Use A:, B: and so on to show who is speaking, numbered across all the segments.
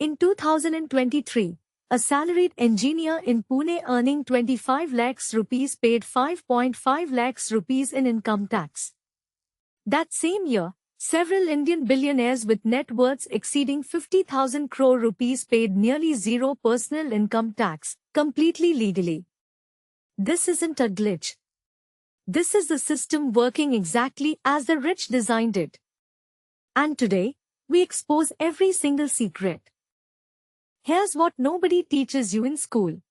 A: In 2023, a salaried engineer in Pune earning 25 lakhs rupees paid 5.5 lakhs rupees in income tax. That same year, several Indian billionaires with net worths exceeding 50,000 crore rupees paid nearly zero personal income tax, completely legally. This isn't a glitch. This is the system working exactly as the rich designed it. And today, we expose every single secret. Here's what nobody teaches you in school.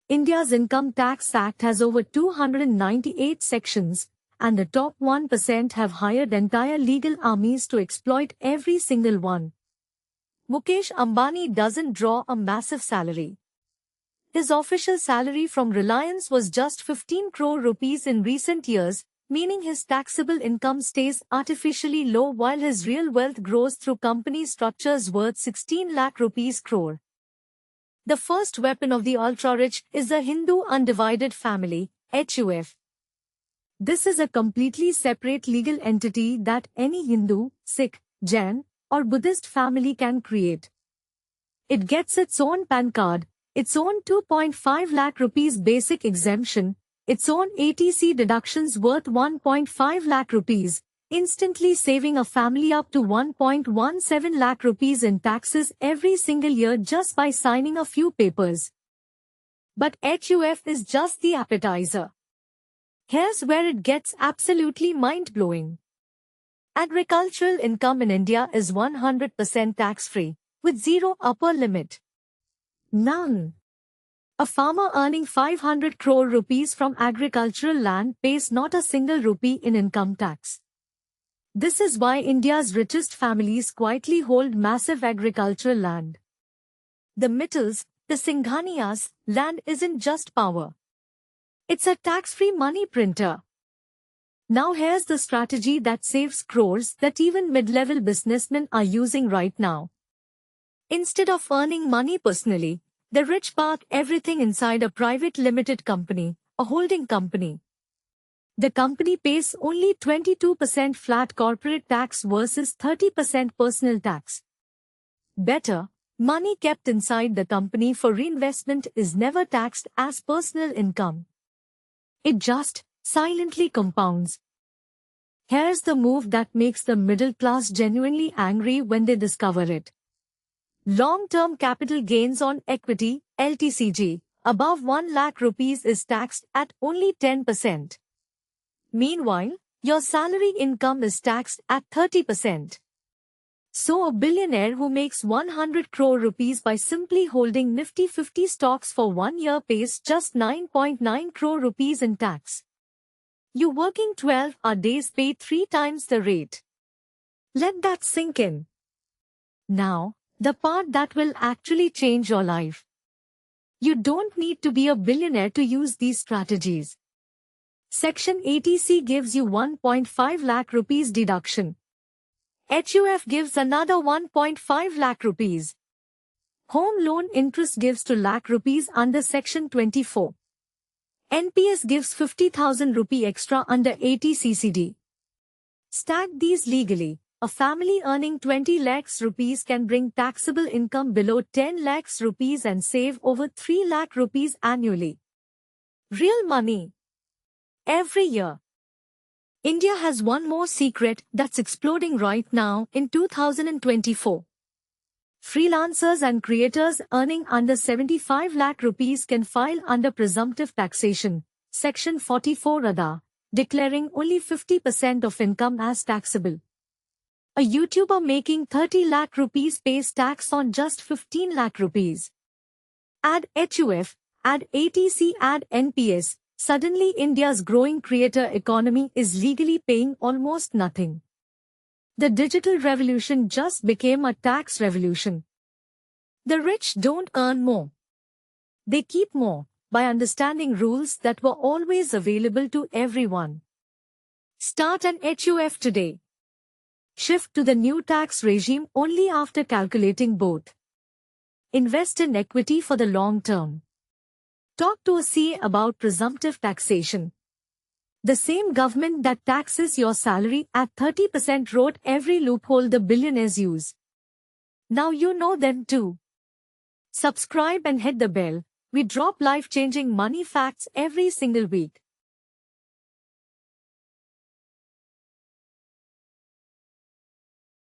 A: India's Income Tax Act has over 298 sections, and the top 1% have hired entire legal armies to exploit every single one. Mukesh Ambani doesn't draw a massive salary. His official salary from Reliance was just 15 crore rupees in recent years, meaning his taxable income stays artificially low while his real wealth grows through company structures worth 16 lakh rupees crore. The first weapon of the ultra-rich is the Hindu Undivided Family, HUF. This is a completely separate legal entity that any Hindu, Sikh, Jain, or Buddhist family can create. It gets its own PAN card, its own 2.5 lakh rupees basic exemption, its own ATC deductions worth 1.5 lakh rupees, instantly saving a family up to 1.17 lakh rupees in taxes every single year just by signing a few papers. But HUF is just the appetizer. Here's where it gets absolutely mind-blowing. Agricultural income in India is 100% tax-free, with zero upper limit. None. A farmer earning 500 crore rupees from agricultural land pays not a single rupee in income tax. This is why India's richest families quietly hold massive agricultural land. The Mittals, the Singhaniyas, land isn't just power. It's a tax-free money printer. Now here's the strategy that saves crores that even mid-level businessmen are using right now. Instead of earning money personally, the rich park everything inside a private limited company, a holding company. The company pays only 22% flat corporate tax versus 30% personal tax. Better, money kept inside the company for reinvestment is never taxed as personal income. It just silently compounds. Here's the move that makes the middle class genuinely angry when they discover it. Long-term capital gains on equity, LTCG, above 1 lakh rupees is taxed at only 10%. Meanwhile, your salary income is taxed at 30%. So a billionaire who makes 100 crore rupees by simply holding Nifty 50 stocks for 1 year pays just 9.9 crore rupees in tax. You working 12-hour days pay 3 times the rate. Let that sink in. Now, the part that will actually change your life. You don't need to be a billionaire to use these strategies. Section ATC gives you 1.5 lakh rupees deduction. HUF gives another 1.5 lakh rupees. Home loan interest gives 2 lakh rupees under Section 24. NPS gives 50,000 rupee extra under ATCCD. Stack these legally. A family earning 20 lakhs rupees can bring taxable income below 10 lakhs rupees and save over 3 lakh rupees annually. Real money. Every year. India has one more secret that's exploding right now in 2024. Freelancers and creators earning under 75 lakh rupees can file under presumptive taxation, Section 44 ADA, declaring only 50% of income as taxable. A YouTuber making 30 lakh rupees pays tax on just 15 lakh rupees. Add HUF, add ATC, add NPS, suddenly India's growing creator economy is legally paying almost nothing. The digital revolution just became a tax revolution. The rich don't earn more. They keep more, by understanding rules that were always available to everyone. Start an HUF today. Shift to the new tax regime only after calculating both. Invest in equity for the long term. Talk to a CA about presumptive taxation. The same government that taxes your salary at 30% wrote every loophole the billionaires use. Now you know them too. Subscribe and hit the bell. We drop life-changing money facts every single week.